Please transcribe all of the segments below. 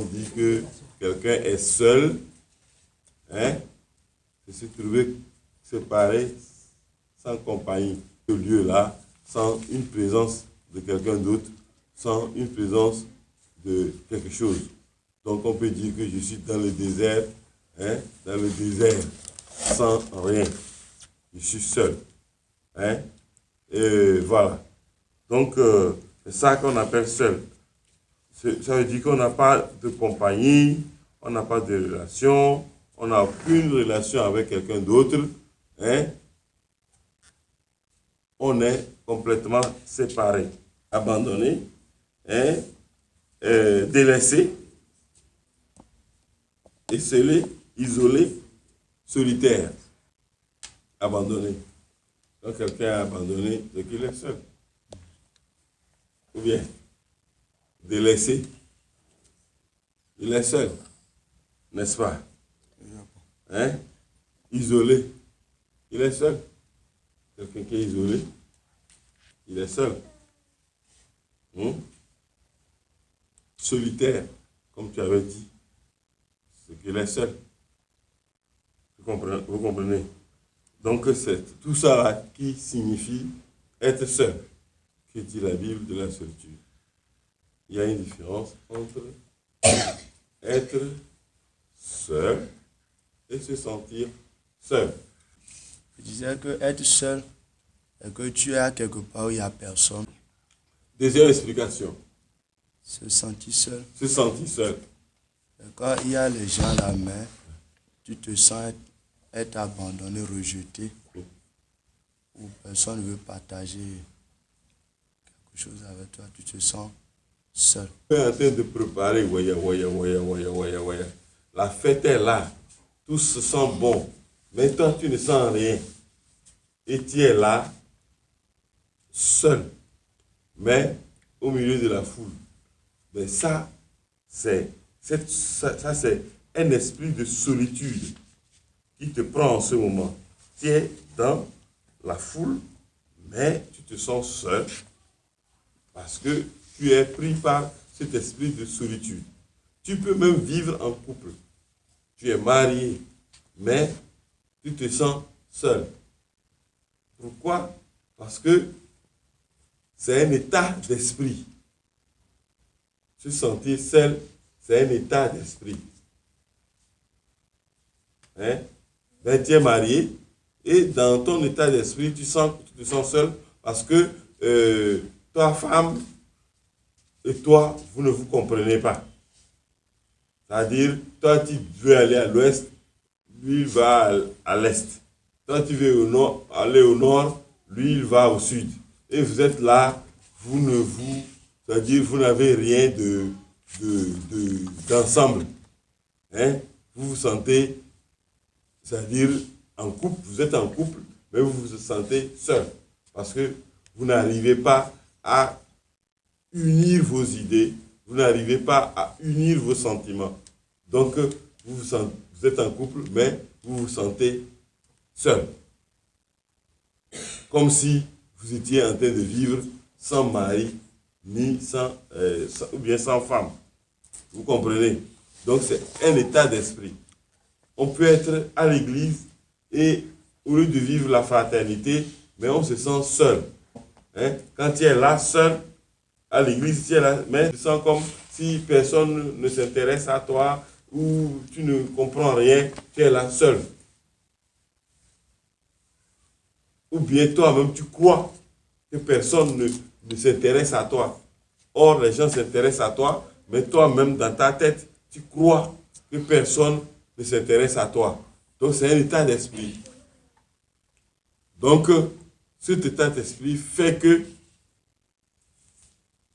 on dit que quelqu'un est seul, hein, c'est se trouver séparé, sans compagnie. Ce lieu-là, sans une présence de quelqu'un d'autre, sans une présence de quelque chose. Donc on peut dire que je suis dans le désert, hein, dans le désert, sans rien. Je suis seul. Hein, et voilà. Donc c'est ça qu'on appelle seul. Ça veut dire qu'on n'a pas de compagnie, on n'a pas de relation, on n'a aucune relation avec quelqu'un d'autre. Hein? On est complètement séparé, abandonné, hein? Délaissé, esselé, isolé, solitaire, abandonné. Donc quelqu'un est abandonné, c'est qu'il est seul. Ou bien délaissé, il est seul, n'est-ce pas? Hein? Isolé, il est seul. Quelqu'un qui est isolé, il est seul. Solitaire, comme tu avais dit, c'est qu'il est seul. Vous comprenez? Donc c'est tout ça là qui signifie être seul. Que dit la Bible de la solitude? Il y a une différence entre être seul et se sentir seul. Je disais que être seul, c'est que tu es à quelque part où il n'y a personne. Deuxième explication. Se sentir seul. Se sentir seul. Quand il y a les gens à la main, tu te sens être abandonné, rejeté, ou personne ne veut partager quelque chose avec toi, tu te sens seul. Tu es en train de préparer, la fête est là, tout se sent bon, mais toi tu ne sens rien. Et tu es là, seul, mais au milieu de la foule. Mais ça, c'est un esprit de solitude qui te prend en ce moment. Tu es dans la foule, mais tu te sens seul parce que tu es pris par cet esprit de solitude. Tu peux même vivre en couple. Tu es marié, mais tu te sens seul. Pourquoi? Parce que c'est un état d'esprit. Se sentir seul, c'est un état d'esprit. Hein? Ben, tu es marié et dans ton état d'esprit, tu te sens seul parce que ta femme et toi, vous ne vous comprenez pas. C'est-à-dire, toi, tu veux aller à l'ouest, lui, il va à l'est. Toi, tu veux aller au nord, lui, il va au sud. Et vous êtes là, c'est-à-dire, vous n'avez rien d'ensemble. Hein? Vous vous sentez, c'est-à-dire, en couple, vous êtes en couple, mais vous vous sentez seul. Parce que vous n'arrivez pas à unir vos idées, vous n'arrivez pas à unir vos sentiments. Donc, vous êtes en couple, mais vous vous sentez seul. Comme si vous étiez en train de vivre sans mari, ni ou bien sans femme. Vous comprenez? Donc, c'est un état d'esprit. On peut être à l'église et au lieu de vivre la fraternité, mais on se sent seul. Hein? Quand tu es là, seul, à l'église, tu es là, mais tu sens comme si personne ne s'intéresse à toi ou tu ne comprends rien, tu es là seul. Ou bien toi-même, tu crois que personne ne s'intéresse à toi. Or, les gens s'intéressent à toi, mais toi-même, dans ta tête, tu crois que personne ne s'intéresse à toi. Donc, c'est un état d'esprit. Donc, cet état d'esprit fait que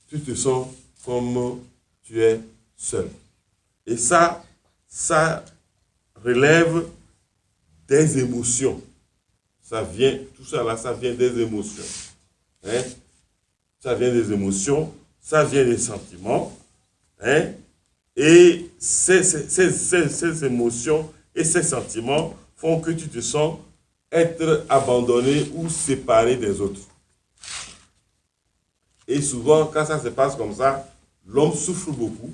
tu te sens comme tu es seul. Et ça relève des émotions. Tout ça là, ça vient des émotions. Hein? Ça vient des émotions, ça vient des sentiments. Hein? Et ces émotions et ces sentiments font que tu te sens être abandonné ou séparé des autres. Et souvent, quand ça se passe comme ça, l'homme souffre beaucoup.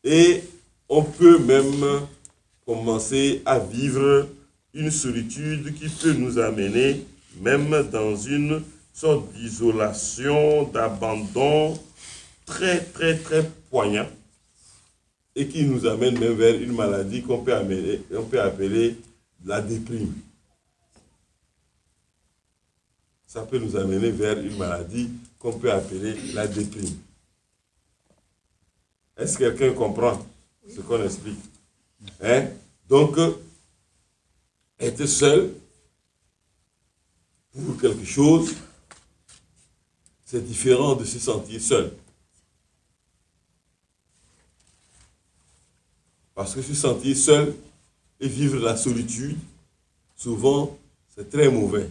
Et on peut même commencer à vivre une solitude qui peut nous amener même dans une sorte d'isolation, d'abandon très, très, très poignant et qui nous amène même vers une maladie qu'on peut appeler la déprime. Ça peut nous amener vers une maladie qu'on peut appeler la déprime. Est-ce que quelqu'un comprend ce qu'on explique? Hein? Donc, être seul pour quelque chose, c'est différent de se sentir seul. Parce que se sentir seul et vivre la solitude, souvent, c'est très mauvais.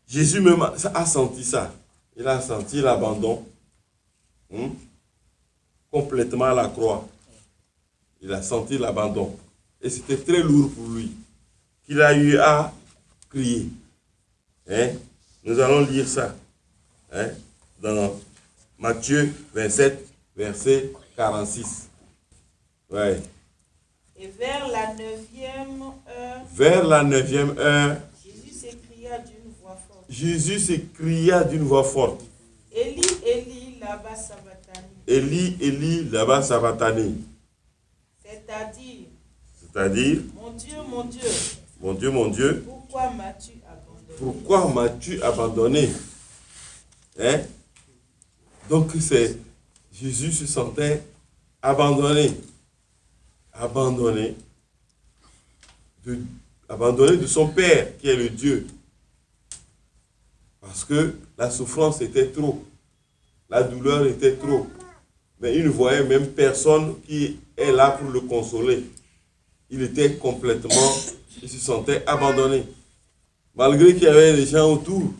Jésus même a senti ça. Il a senti l'abandon complètement à la croix. Il a senti l'abandon. Et c'était très lourd pour lui. Qu'il a eu à crier. Hein? Nous allons lire ça. Hein? Dans Matthieu 27, verset 46. Ouais. Et vers la 9e heure, Vers la 9e heure, Jésus s'écria d'une voix forte. Jésus s'écria d'une voix forte. Élie, Élie, lama sabachthani. Élie, Élie, lama sabachthani. C'est-à-dire, mon Dieu, mon Dieu, mon Dieu, mon Dieu, pourquoi m'as-tu abandonné? Pourquoi m'as-tu abandonné? Hein? Donc Jésus se sentait abandonné. Abandonné de son Père, qui est le Dieu. Parce que la souffrance était trop. La douleur était trop. Mais il ne voyait même personne qui est là pour le consoler. Il était complètement, il se sentait abandonné. Malgré qu'il y avait des gens autour,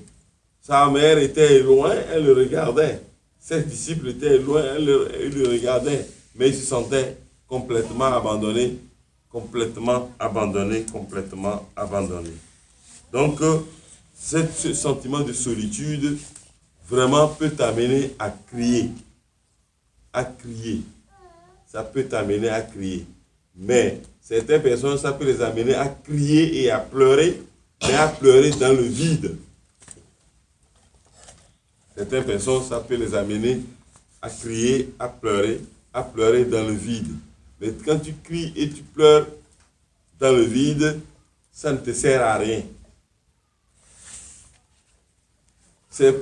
sa mère était loin, elle le regardait. Ses disciples étaient loin, elle le regardait. Mais il se sentait complètement abandonné, complètement abandonné, complètement abandonné. Donc, ce sentiment de solitude vraiment peut t'amener à crier. À crier. Ça peut t'amener à crier. Mais certaines personnes, ça peut les amener à crier et à pleurer, mais à pleurer dans le vide. Certaines personnes, ça peut les amener à crier, à pleurer dans le vide. Mais quand tu cries et tu pleures dans le vide, ça ne te sert à rien. Ces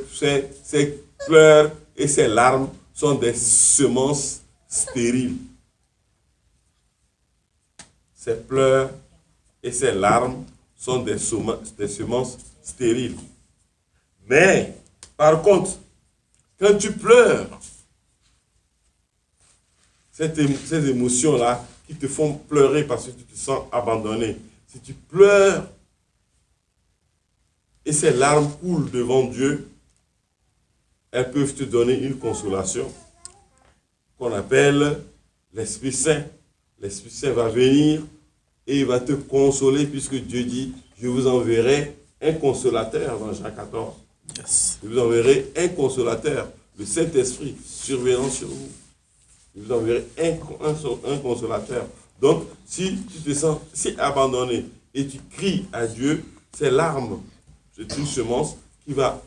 pleurs et ces larmes sont des semences stériles. Ces pleurs et ces larmes sont des semences stériles. Mais, par contre, quand tu pleures, ces émotions-là qui te font pleurer parce que tu te sens abandonné, si tu pleures et ces larmes coulent devant Dieu, elles peuvent te donner une consolation qu'on appelle l'Esprit Saint. L'Esprit Saint va venir et il va te consoler puisque Dieu dit, je vous enverrai un consolateur dans Jean 14. Yes. Je vous enverrai un consolateur, le Saint-Esprit, surveillant sur vous. Je vous enverrai un consolateur. Donc, si tu te sens si abandonné et tu cries à Dieu, ces larmes, c'est une semence qui va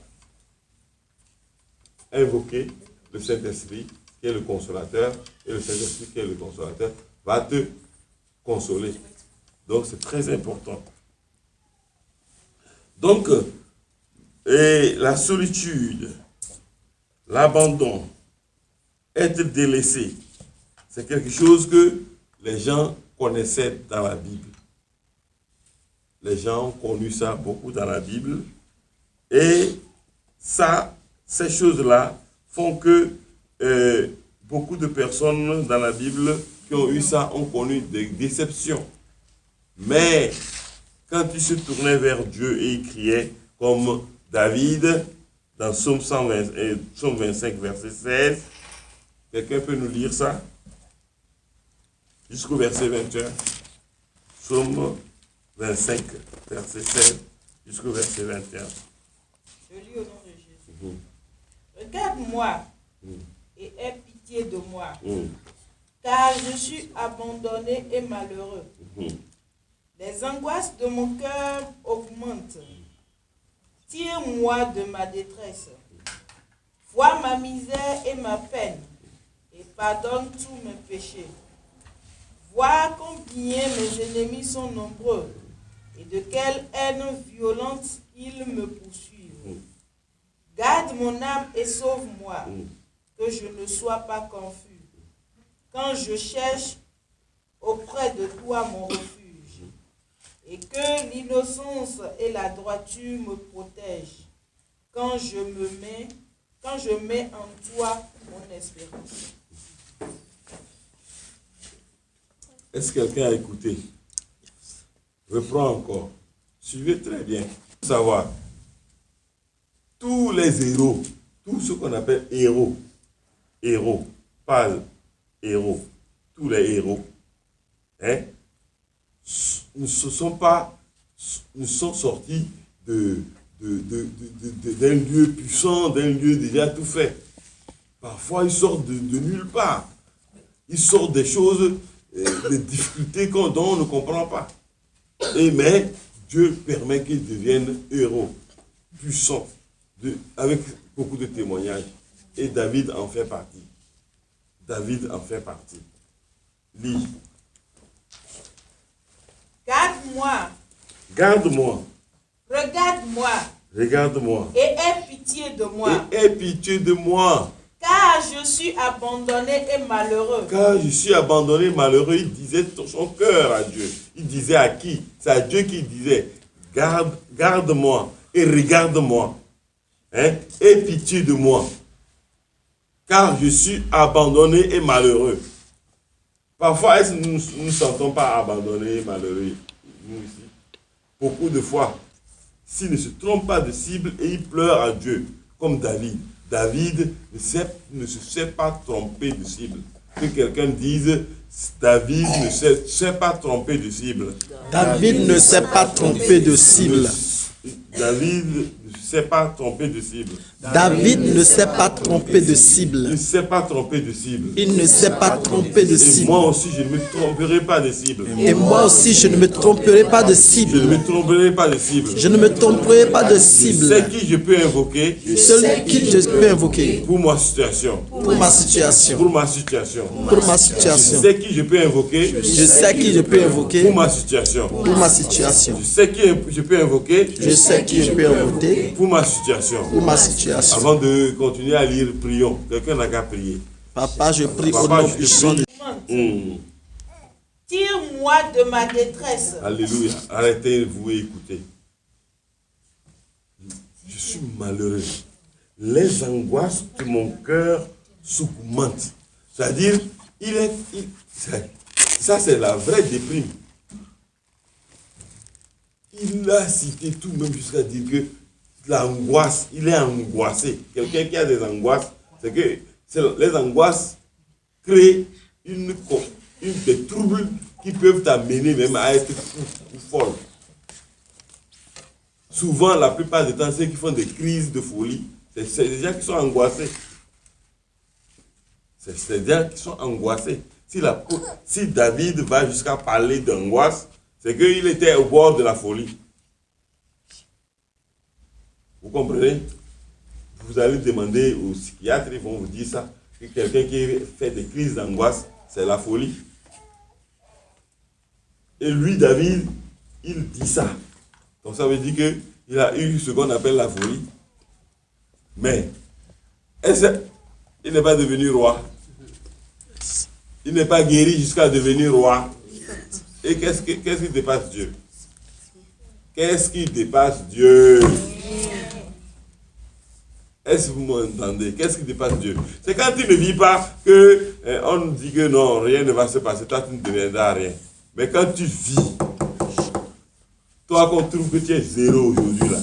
invoquer le Saint-Esprit, qui est le consolateur, et le Saint-Esprit, qui est le consolateur, va te consoler. Donc, c'est très important. Donc, et la solitude, l'abandon, être délaissé, c'est quelque chose que les gens connaissaient dans la Bible. Les gens ont connu ça beaucoup dans la Bible. Et ça, ces choses-là font que beaucoup de personnes dans la Bible qui ont eu ça ont connu des déceptions. Mais quand ils se tournaient vers Dieu et ils criaient, comme David, dans Psaume 25, verset 16, quelqu'un peut nous lire ça? Jusqu'au verset 21. Psaume 25, verset 16, jusqu'au verset 21. Je lis au nom de Jésus. Regarde-moi et aie pitié de moi. car je suis abandonné et malheureux. Les angoisses de mon cœur augmentent. Tire-moi de ma détresse. Vois ma misère et ma peine, et pardonne tous mes péchés. Vois combien mes ennemis sont nombreux, et de quelle haine violente ils me poursuivent. Garde mon âme et sauve-moi, que je ne sois pas confus. Quand je cherche auprès de toi mon refuge, et que l'innocence et la droiture me protègent, quand je mets en toi mon espérance. Est-ce que quelqu'un a écouté? Reprends encore. Suivez très bien. Pour savoir, tous les héros, tout ce qu'on appelle héros, pas héros, tous les héros, ne sont sortis d'un lieu puissant, d'un lieu déjà tout fait. Parfois, ils sortent de nulle part. Ils sortent des choses, des difficultés dont on ne comprend pas. Mais Dieu permet qu'ils deviennent héros, puissants, avec beaucoup de témoignages. Et David en fait partie. David en fait partie. Lis. Garde-moi. Garde-moi. Regarde-moi. Regarde-moi. Et aie pitié de moi. Et aie pitié de moi. Car je suis abandonné et malheureux. Car je suis abandonné, malheureux. Il disait son cœur à Dieu. Il disait à qui? C'est à Dieu qu'il disait, garde-moi et regarde-moi. Aie pitié de moi. Car je suis abandonné et malheureux. Parfois, est-ce que nous ne nous sentons pas abandonnés et malheureux, nous ici? Beaucoup de fois, s'il ne se trompe pas de cible et il pleure à Dieu, comme David. David ne se sait pas tromper de cible. Que quelqu'un dise, David ne sait pas tromper de cible. David ne s'est pas trompé de cible. David ne sait pas tromper de cible. David ne s'est pas trompé de cible. Il ne s'est pas trompé de cible. Il ne s'est pas trompé de Et cible. moi aussi, je ne me tromperai pas de cible. Et moi aussi, je ne me tromperai pas de Je ne cible. me tromperai pas de cible. Je ne me tromperai pas de Je cible. sais qui je peux invoquer Celui qui je peux invoquer pour ma situation. pour ma situation. Pour ma situation. Pour ma Je situation. sais qui je peux invoquer Je sais qui je peux invoquer pour ma situation. pour ma situation. Je sais qui je peux invoquer Je sais qui je peux invoquer pour ma situation. pour ma situation. Avant de continuer à lire, prions. Quelqu'un n'a qu'à prier. Papa, je prie au Papa, nom je te puissant de prie. Tire-moi de ma détresse. Alléluia. Arrêtez-vous et écoutez. Je suis malheureux. Les angoisses de mon cœur s'augmentent. C'est-à-dire, ça c'est la vraie déprime. Il a cité tout même jusqu'à dire que l'angoisse, il est angoissé. Quelqu'un qui a des angoisses, c'est que les angoisses créent des troubles qui peuvent t'amener même à être fou ou folle. Souvent, la plupart du temps, ceux qui font des crises de folie, c'est des gens qui sont angoissés. C'est des gens qui sont angoissés. Si David va jusqu'à parler d'angoisse, c'est qu'il était au bord de la folie. Vous comprenez? Vous allez demander aux psychiatres, ils vont vous dire ça, que quelqu'un qui fait des crises d'angoisse, c'est la folie. Et lui, David, il dit ça. Donc ça veut dire qu'il a eu ce qu'on appelle la folie. Mais, il n'est pas devenu roi. Il n'est pas guéri jusqu'à devenir roi. Et qu'est-ce qui dépasse Dieu? Qu'est-ce qui dépasse Dieu? Est-ce que vous m'entendez? Qu'est-ce qui dépasse Dieu? C'est quand tu ne vis pas que on dit que non, rien ne va se passer, toi tu ne deviendras rien. Mais quand tu vis, toi qu'on trouve que tu es zéro aujourd'hui là,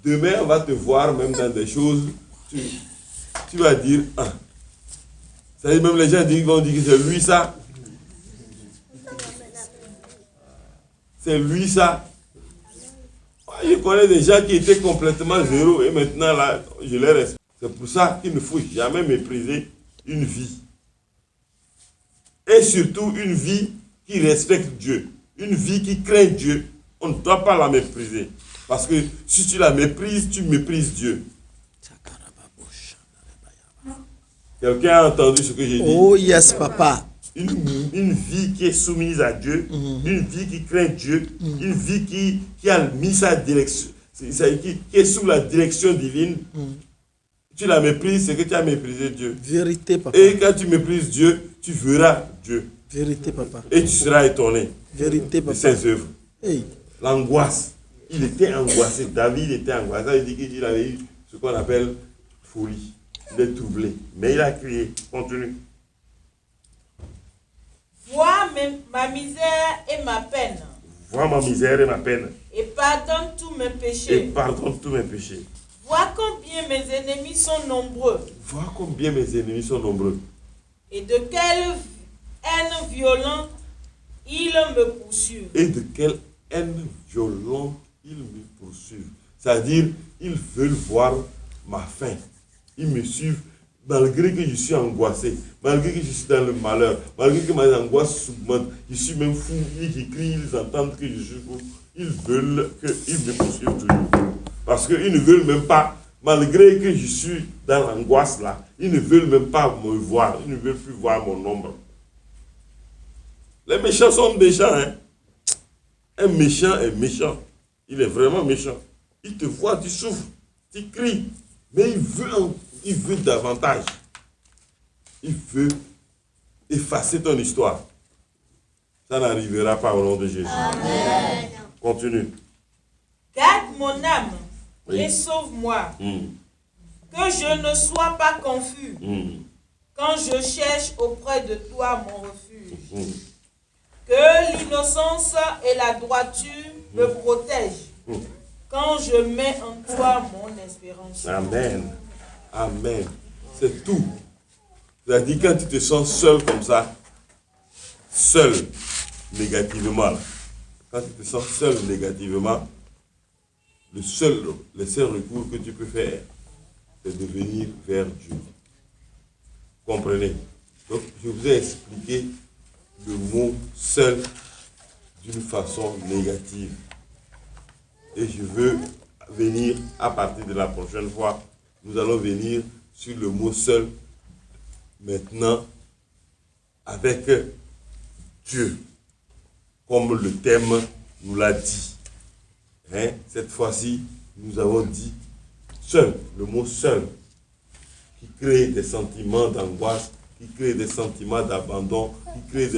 demain on va te voir même dans des choses, tu vas dire, ah. C'est-à-dire même les gens vont dire que c'est lui ça. C'est lui ça. Je connais des gens qui étaient complètement zéro et maintenant là, je les respecte. C'est pour ça qu'il ne faut jamais mépriser une vie. Et surtout une vie qui respecte Dieu. Une vie qui craint Dieu. On ne doit pas la mépriser. Parce que si tu la méprises, tu méprises Dieu. Quelqu'un a entendu ce que j'ai dit? Oh yes, papa. Une vie qui est soumise à Dieu, une vie qui craint Dieu, une vie qui a mis sa direction, qui est sous la direction divine. Tu la méprises, c'est que tu as méprisé Dieu. Vérité, papa. Et quand tu méprises Dieu, tu verras Dieu. Vérité, papa. Et tu seras étonné Vérité, de papa. ses œuvres. Hey. L'angoisse. Il était angoissé. David était angoissé. Ça veut dire qu'il avait eu ce qu'on appelle folie. Il est troublé. Mais il a crié. Continue. Vois ma misère et ma peine. Vois ma misère et ma peine. Et pardonne tous mes Et péchés. pardonne tous mes péchés. Vois combien mes ennemis sont nombreux. Vois combien mes ennemis sont nombreux. Et de quelle haine violente ils me poursuivent. Et de quelle haine violente ils me poursuivent. C'est-à-dire, ils veulent voir ma fin. Ils me suivent malgré que je suis angoissé, malgré que je suis dans le malheur, malgré que mes angoisses s'augmentent. Je suis même fou, ils crient, ils entendent que je suis fou. Ils veulent qu'ils me poursuivent toujours. Parce qu'ils ne veulent même pas, malgré que je suis dans l'angoisse là, ils ne veulent même pas me voir, ils ne veulent plus voir mon ombre. Les méchants sont méchants, hein. Un méchant est méchant. Il est vraiment méchant. Il te voit, tu souffres, tu cries, mais il veut davantage. Il veut effacer ton histoire. Ça n'arrivera pas au nom de Jésus. Amen. Continue. Garde mon âme Oui. et sauve-moi. Que je ne sois pas confus quand je cherche auprès de toi mon refuge. Que l'innocence et la droiture me protègent quand je mets en toi mon espérance. Amen. Amen. C'est tout. C'est-à-dire quand tu te sens seul comme ça, seul négativement, là, quand tu te sens seul négativement, le seul recours que tu peux faire, c'est de venir vers Dieu. Comprenez? Donc, je vous ai expliqué le mot seul d'une façon négative. Et je veux venir, à partir de la prochaine fois, nous allons venir sur le mot seul, maintenant, avec Dieu, comme le thème nous l'a dit. Hein? Cette fois-ci, nous avons dit seul, le mot seul, qui crée des sentiments d'angoisse, qui crée des sentiments d'abandon, qui crée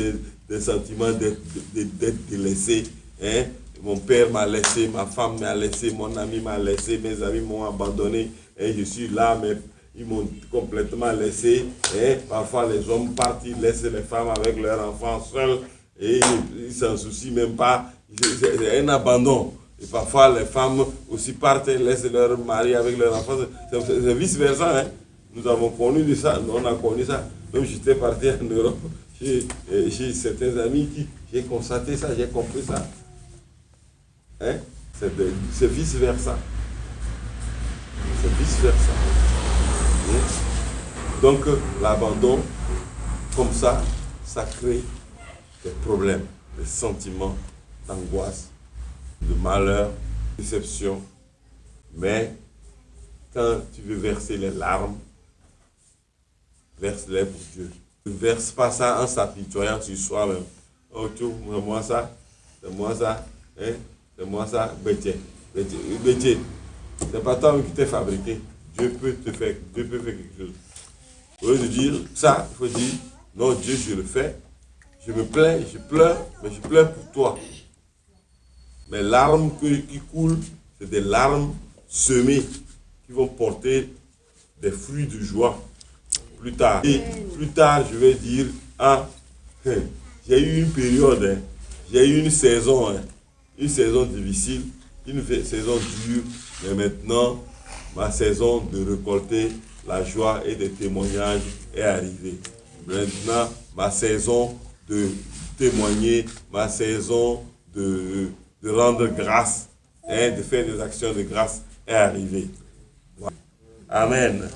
des sentiments d'être délaissé. Hein? Mon père m'a laissé, ma femme m'a laissé, mon ami m'a laissé, mes amis m'ont abandonné, et je suis là, mais ils m'ont complètement laissé. Et parfois les hommes partent, ils laissent les femmes avec leurs enfants seuls, et ils s'en soucient même pas. C'est un abandon. Et parfois les femmes aussi partent et laissent leur mari avec leurs enfants. C'est vice-versa. Hein? Nous avons connu de ça, on a connu ça. Même j'étais parti en Europe, j'ai certains amis qui, j'ai constaté ça, j'ai compris ça. Hein? C'est vice-versa. C'est vice-versa. Donc l'abandon, comme ça crée des problèmes, des sentiments d'angoisse, de malheur, de déception. Mais quand tu veux verser les larmes, verse-les pour Dieu. Ne verse pas ça en s'apitoyant sur soi-même. Oh, c'est moi ça, c'est moi ça, hein? C'est moi ça, Bétier. C'est pas toi qui t'es fabriqué. Dieu peut faire quelque chose. Au lieu de dire ça, il faut dire, non, Dieu, je le fais. Je me plains, je pleure, mais je pleure pour toi. Mes larmes qui coulent, c'est des larmes semées qui vont porter des fruits de joie plus tard. Et plus tard, je vais dire, j'ai eu une période, j'ai eu une saison difficile, une saison dure, mais maintenant, ma saison de récolter la joie et des témoignages est arrivée. Maintenant, ma saison de témoigner, ma saison de rendre grâce, de faire des actions de grâce est arrivée. Amen.